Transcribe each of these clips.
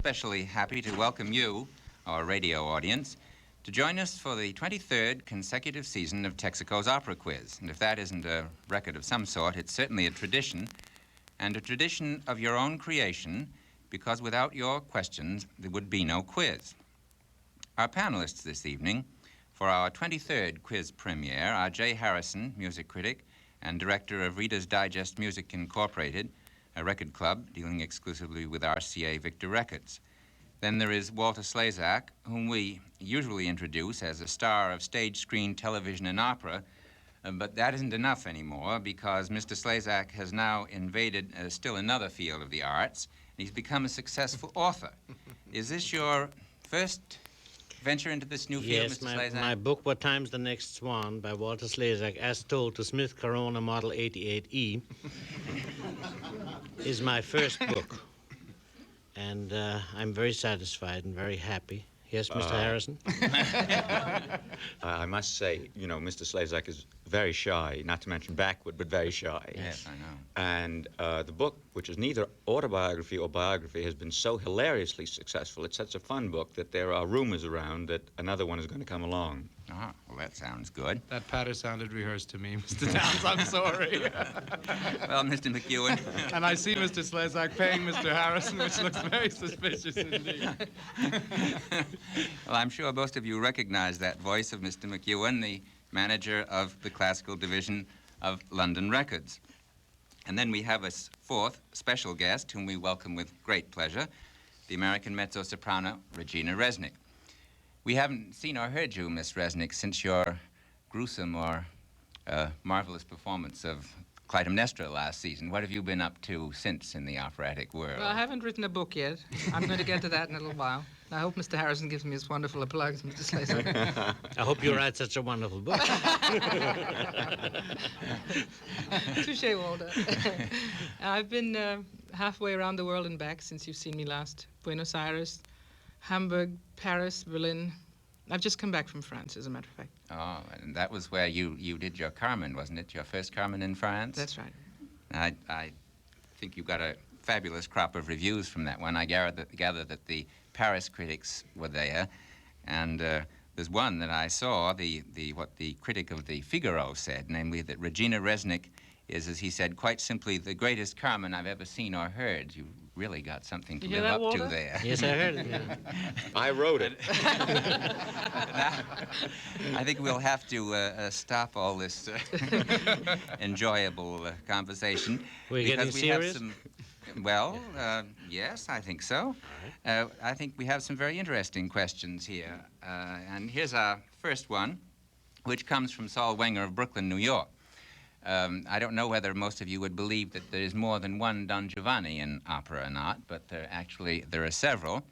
especially happy to welcome you, our radio audience, to join us for the 23rd consecutive season of Texaco's Opera Quiz. And if that isn't a record of some sort, it's certainly a tradition, and a tradition of your own creation, because without your questions, there would be no quiz. Our panelists this evening for our 23rd quiz premiere are Jay Harrison, music critic and director of Reader's Digest Music Incorporated, a record club dealing exclusively with RCA Victor Records. Then there is Walter Slezak, whom we usually introduce as a star of stage, screen, television, and opera, but that isn't enough anymore because Mr. Slezak has now invaded still another field of the arts, and he's become a successful author. Is this your first venture into this new field, Mr. Slezak? Yes, my book, What Time's the Next Swan, by Walter Slezak, as told to Smith Corona Model 88E, is my first book. And I'm very satisfied and very happy. Yes, Mr. Harrison? I must say, you know, Mr. Slezak is very shy, not to mention backward, but very shy. Yes, I know. And the book, which is neither autobiography or biography, has been so hilariously successful. It's such a fun book that there are rumors around that another one is going to come along. Ah, well, that sounds good. That patter sounded rehearsed to me, Mr. Downs. I'm sorry. Well, Mr. McEwen. And I see Mr. Slezak paying Mr. Harrison, which looks very suspicious indeed. Well, I'm sure most of you recognize that voice of Mr. McEwen, the manager of the classical division of London Records. And then we have a fourth special guest, whom we welcome with great pleasure, the American mezzo-soprano, Regina Resnik. We haven't seen or heard you, Miss Resnik, since your gruesome or marvelous performance of Clytemnestra last season. What have you been up to since in the operatic world? Well, I haven't written a book yet. I'm going to get to that in a little while. I hope Mr. Harrison gives me his wonderful applause, Mr. Slezak. I hope you write such a wonderful book. Touché, Walter. I've been halfway around the world and back since you've seen me last. Buenos Aires, Hamburg, Paris, Berlin. I've just come back from France, as a matter of fact. Oh, and that was where you did your Carmen, wasn't it? Your first Carmen in France? That's right. I think you got a fabulous crop of reviews from that one. I gather that the Paris critics were there, and there's one that I saw, what the critic of the Figaro said, namely that Regina Resnik is, as he said, quite simply the greatest Carmen I've ever seen or heard. You really got something to live up to there. Yes, I heard it. Yeah. I wrote it. Now, I think we'll have to stop all this enjoyable conversation. We're getting serious? Well, yes, I think so. I think we have some very interesting questions here. And here's our first one, which comes from Saul Wenger of Brooklyn, New York. I don't know whether most of you would believe that there is more than one Don Giovanni in opera or not, but there are several.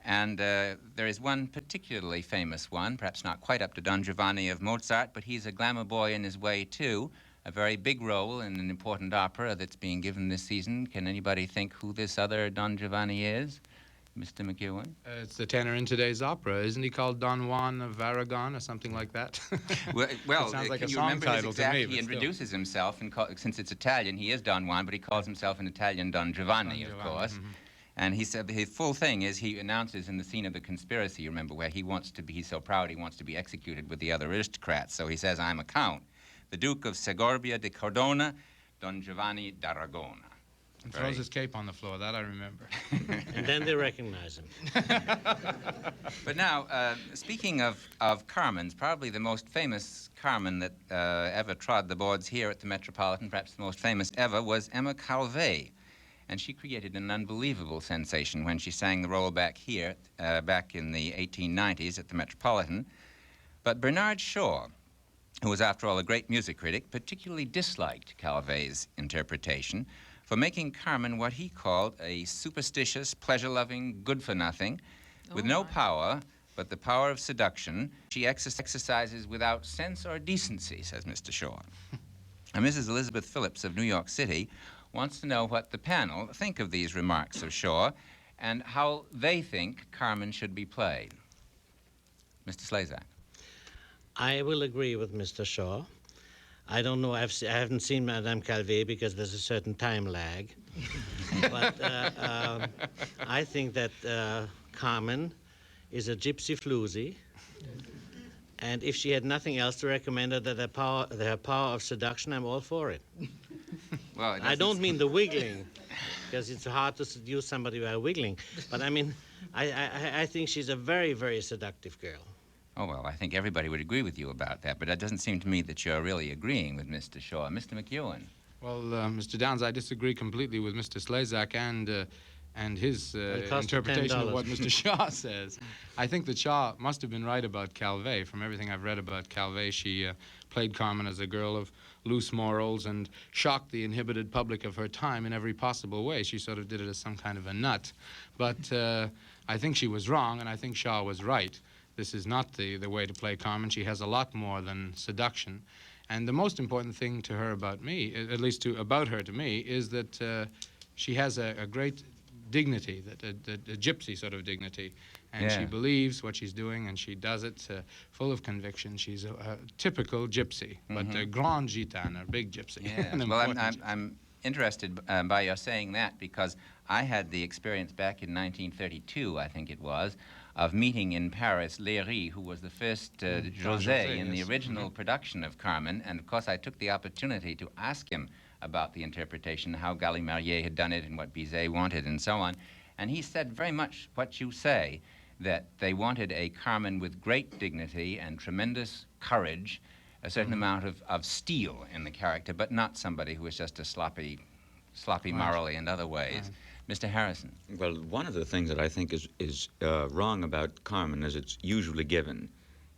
And there is one particularly famous one, perhaps not quite up to Don Giovanni of Mozart, but he's a glamour boy in his way, too. A very big role in an important opera that's being given this season. Can anybody think who this other Don Giovanni is? Mr. McEwen? It's the tenor in today's opera. Isn't he called Don Juan of Aragon or something like that? Well, sounds like can a you song remember title his exact, to me, he but still. introduces himself, and since it's Italian, he is Don Juan, but he calls himself an Italian Don Giovanni, of course. Mm-hmm. And he said his full thing is he announces in the scene of the conspiracy, you remember, where he wants to be, he's so proud he wants to be executed with the other aristocrats. So he says, I'm a count. The Duke of Segorbia de Cordona, Don Giovanni d'Aragona. And throws his cape on the floor, that I remember. And then they recognize him. But now, speaking of Carmens, probably the most famous Carmen that ever trod the boards here at the Metropolitan, perhaps the most famous ever, was Emma Calvé. And she created an unbelievable sensation when she sang the role back here, back in the 1890s at the Metropolitan. But Bernard Shaw, who was, after all, a great music critic, particularly disliked Calvé's interpretation for making Carmen what he called a superstitious, pleasure-loving, good-for-nothing, with no power but the power of seduction. She exercises without sense or decency, says Mr. Shaw. And Mrs. Elizabeth Phillips of New York City wants to know what the panel think of these remarks of Shaw and how they think Carmen should be played. Mr. Slezak. I will agree with Mr. Shaw. I don't know, I haven't seen Madame Calvé because there's a certain time lag. But I think that Carmen is a gypsy floozy. And if she had nothing else to recommend her her power of seduction, I'm all for it. Well, I don't mean the wiggling, because it's hard to seduce somebody by wiggling. But I mean, I think she's a very, very seductive girl. Oh, well, I think everybody would agree with you about that, but it doesn't seem to me that you're really agreeing with Mr. Shaw. Mr. McEwen. Well, Mr. Downs, I disagree completely with Mr. Slezak and his interpretation of what Mr. Shaw says. I think that Shaw must have been right about Calvé. From everything I've read about Calvé, she played Carmen as a girl of loose morals and shocked the inhibited public of her time in every possible way. She sort of did it as some kind of a nut. But I think she was wrong, and I think Shaw was right. This is not the way to play Carmen. She has a lot more than seduction. And the most important thing to her about me, at least about her to me, is that she has a great dignity, a gypsy sort of dignity. And she believes what she's doing, and she does it full of conviction. She's a typical gypsy, but a grand gitane, a big gypsy. Yeah. Well, I'm interested by your saying that, because I had the experience back in 1932, I think it was, of meeting in Paris Léry, who was the first José in the original production of Carmen. And of course, I took the opportunity to ask him about the interpretation, how Gallimarié had done it and what Bizet wanted and so on. And he said very much what you say, that they wanted a Carmen with great dignity and tremendous courage, a certain amount of steel in the character, but not somebody who was just a sloppy morally in other ways. Mr. Harrison. Well, one of the things that I think is wrong about Carmen, as it's usually given,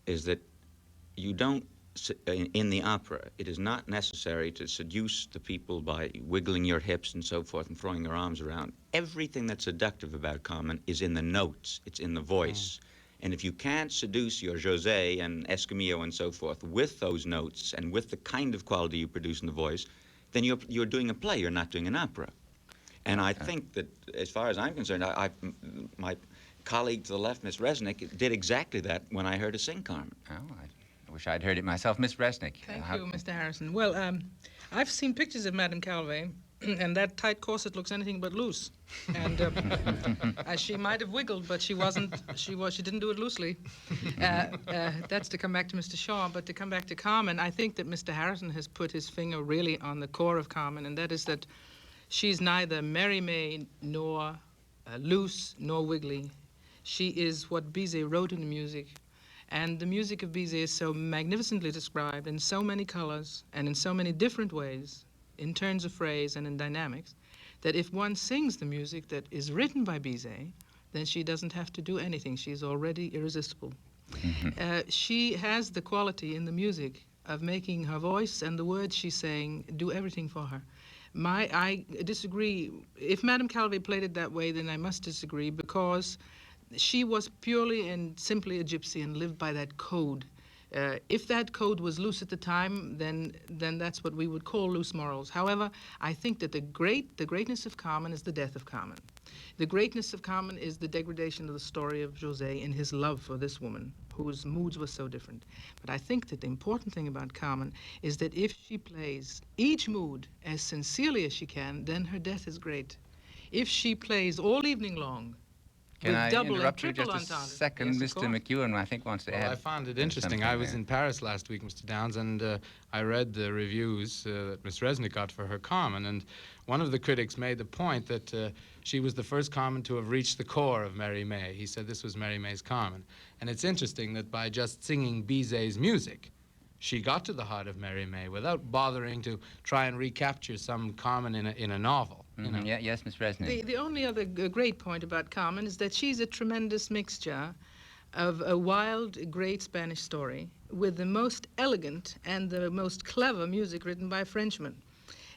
is that you don't, in the opera, it is not necessary to seduce the people by wiggling your hips and so forth and throwing your arms around. Everything that's seductive about Carmen is in the notes, it's in the voice. And if you can't seduce your José and Escamillo and so forth with those notes and with the kind of quality you produce in the voice, then you're doing a play, you're not doing an opera. And I think that, as far as I'm concerned, my colleague to the left, Miss Resnik, did exactly that when I heard her sing Carmen. Oh, I wish I'd heard it myself. Miss Resnik. Thank you, Mr. Harrison. Well, I've seen pictures of Madame Calvé, and that tight corset looks anything but loose. And she might have wiggled, but she wasn't. She didn't do it loosely. That's to come back to Mr. Shaw, but to come back to Carmen, I think that Mr. Harrison has put his finger really on the core of Carmen, and that is that she's neither Mérimée nor loose nor wiggly. She is what Bizet wrote in the music. And the music of Bizet is so magnificently described in so many colors and in so many different ways, in turns of phrase and in dynamics, that if one sings the music that is written by Bizet, then she doesn't have to do anything. She's already irresistible. She has the quality in the music of making her voice and the words she's saying do everything for her. I disagree. If Madame Calvé played it that way, then I must disagree, because she was purely and simply a gypsy and lived by that code. If that code was loose at the time, then that's what we would call loose morals. However, I think that the greatness of Carmen is the death of Carmen. The greatness of Carmen is the degradation of the story of José in his love for this woman, whose moods were so different. But I think that the important thing about Carmen is that if she plays each mood as sincerely as she can, then her death is great. If she plays all evening long, Can I double interrupt you and triple just a entendre. second? Yes, of Mr. course. McEwen, I think, wants to add. Well, I found it interesting. I was in Paris last week, Mr. Downs, and I read the reviews that Miss Resnik got for her Carmen, and one of the critics made the point that she was the first Carmen to have reached the core of Mérimée. He said this was Mérimée's Carmen. And it's interesting that by just singing Bizet's music, she got to the heart of Mérimée without bothering to try and recapture some Carmen in a novel. You know? Yeah, yes, Miss Resnik. The only other great point about Carmen is that she's a tremendous mixture of a wild, great Spanish story with the most elegant and the most clever music written by a Frenchman.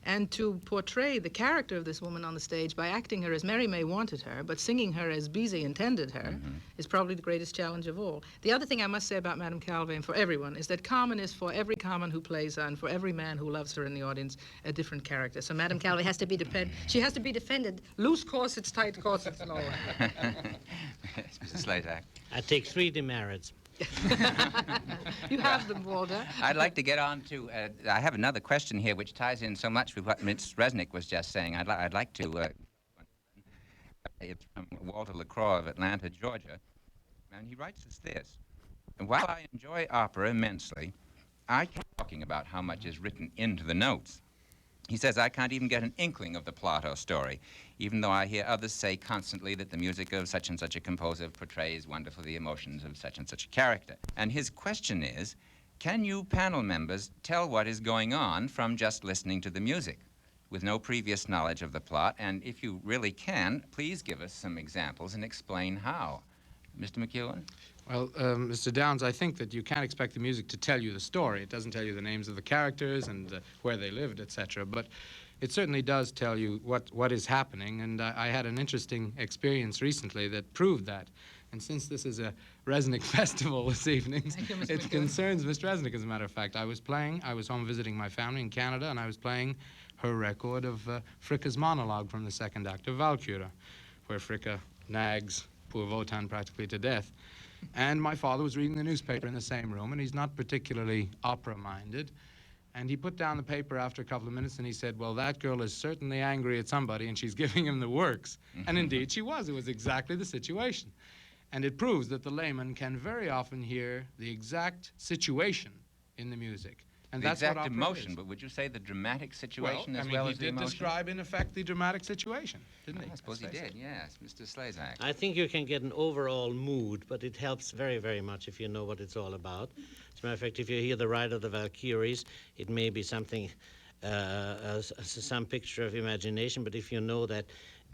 And to portray the character of this woman on the stage by acting her as Mérimée wanted her, but singing her as Bizet intended her, is probably the greatest challenge of all. The other thing I must say about Madame Calvé, and for everyone, is that Carmen is for every Carmen who plays her and for every man who loves her in the audience, a different character. So Madame Calvé has to be she has to be defended. Loose corsets, tight corsets, and all that. Yes, Mr. Slezak. I take 3 demerits. You have them, Walter. I'd like to get on to, I have another question here which ties in so much with what Ms. Resnik was just saying. I'd like to, it's from Walter LaCroix of Atlanta, Georgia, and he writes us this. While I enjoy opera immensely, I keep talking about how much is written into the notes. He says, I can't even get an inkling of the plot or story, even though I hear others say constantly that the music of such and such a composer portrays wonderfully the emotions of such and such a character. And his question is, can you panel members tell what is going on from just listening to the music, with no previous knowledge of the plot? And if you really can, please give us some examples and explain how. Mr. McEwen? Well, Mr. Downs, I think that you can't expect the music to tell you the story. It doesn't tell you the names of the characters and where they lived, etc. But it certainly does tell you what is happening. And I had an interesting experience recently that proved that. And since this is a Resnik festival this evening, it concerns Mr. Resnik, as a matter of fact. I was home visiting my family in Canada, and I was playing her record of Fricka's monologue from the second act of Valkyrie, where Fricka nags poor Wotan practically to death. And my father was reading the newspaper in the same room, and he's not particularly opera-minded. And he put down the paper after a couple of minutes, and he said, well, that girl is certainly angry at somebody, and she's giving him the works. And indeed, she was. It was exactly the situation. And it proves that the layman can very often hear the exact situation in the music. And the that's exact what opera emotion, is. But would you say the dramatic situation well, as well as the emotion? He did describe, in effect, the dramatic situation, didn't he? I suppose he did, yes. Mr. Slezak. I think you can get an overall mood, but it helps very, very much if you know what it's all about. As a matter of fact, if you hear the Ride of the Valkyries, it may be something, some picture of imagination, but if you know that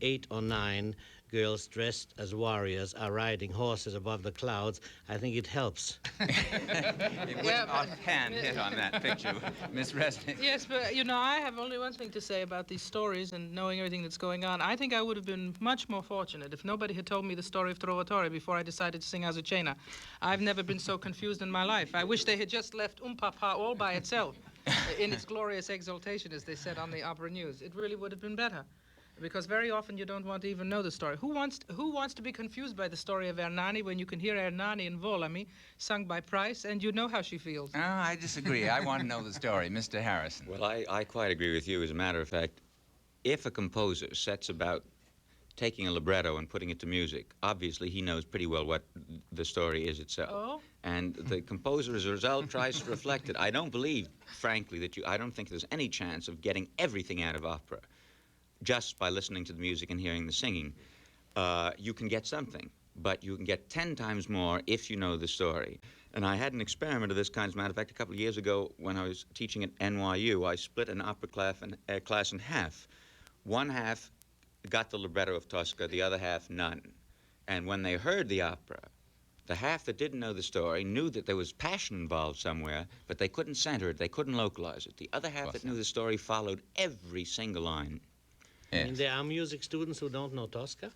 8 or 9 girls dressed as warriors are riding horses above the clouds, I think it helps. It wouldn't offhand hit on that picture, Miss Resnik. Yes, but, you know, I have only one thing to say about these stories and knowing everything that's going on. I think I would have been much more fortunate if nobody had told me the story of Trovatore before I decided to sing Azucena. I've never been so confused in my life. I wish they had just left Papa all by itself in its glorious exaltation, as they said on the opera news. It really would have been better. Because very often you don't want to even know the story. Who wants to be confused by the story of Ernani when you can hear Ernani in Volami, sung by Price, and you know how she feels? Oh, I disagree. I want to know the story. Mr. Harrison. Well, I quite agree with you. As a matter of fact, if a composer sets about taking a libretto and putting it to music, obviously he knows pretty well what the story is itself. Oh? And the composer, as a result, tries to reflect it. I don't believe, frankly, I don't think there's any chance of getting everything out of opera just by listening to the music and hearing the singing. You can get something, but you can get 10 times more if you know the story. And I had an experiment of this kind. As a matter of fact, a couple of years ago when I was teaching at NYU, I split an opera class in half. One half got the libretto of Tosca, the other half none. And when they heard the opera, the half that didn't know the story knew that there was passion involved somewhere, but they couldn't center it, they couldn't localize it. The other half that knew the story followed every single line. Yes. And there are music students who don't know Tosca?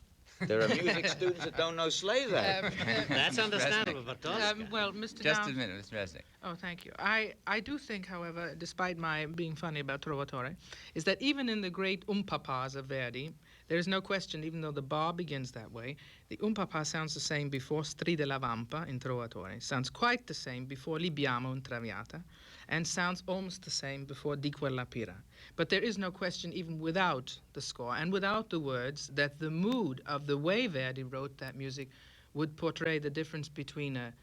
There are music students that don't know Slezak. That's understandable, but Tosca. Well, Mr. Just Downs, a minute, Mr. Resnik. Oh, thank you. I do think, however, despite my being funny about Trovatore, is that even in the great Papas of Verdi, there is no question, even though the bar begins that way, the Papa sounds the same before Stride la Vampa in Trovatore, sounds quite the same before Libiamo in Traviata, and sounds almost the same before Di Quella Pira. But there is no question, even without the score and without the words, that the mood of the way Verdi wrote that music would portray the difference between a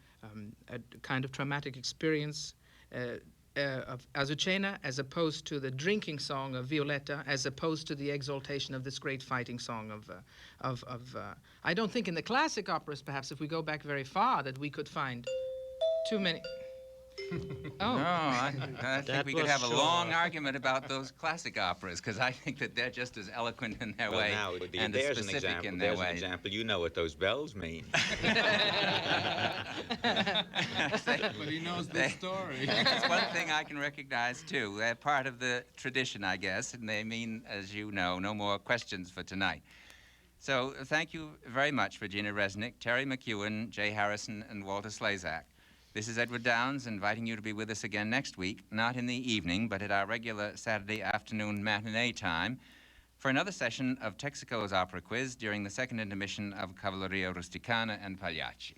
kind of traumatic experience of Azucena, as opposed to the drinking song of Violetta, as opposed to the exaltation of this great fighting song of I don't think in the classic operas, perhaps, if we go back very far, that we could find too many. Oh. No, I think we could have a long argument about those classic operas, because I think that they're just as eloquent in their way and as specific in their way. There's an example. You know what those bells mean. But he knows the story. That's one thing I can recognize, too. They're part of the tradition, I guess, and they mean, as you know, no more questions for tonight. So thank you very much, Regina Resnik, Terry McEwen, Jay Harrison, and Walter Slezak. This is Edward Downs inviting you to be with us again next week, not in the evening, but at our regular Saturday afternoon matinee time, for another session of Texaco's Opera Quiz during the second intermission of Cavalleria Rusticana and Pagliacci.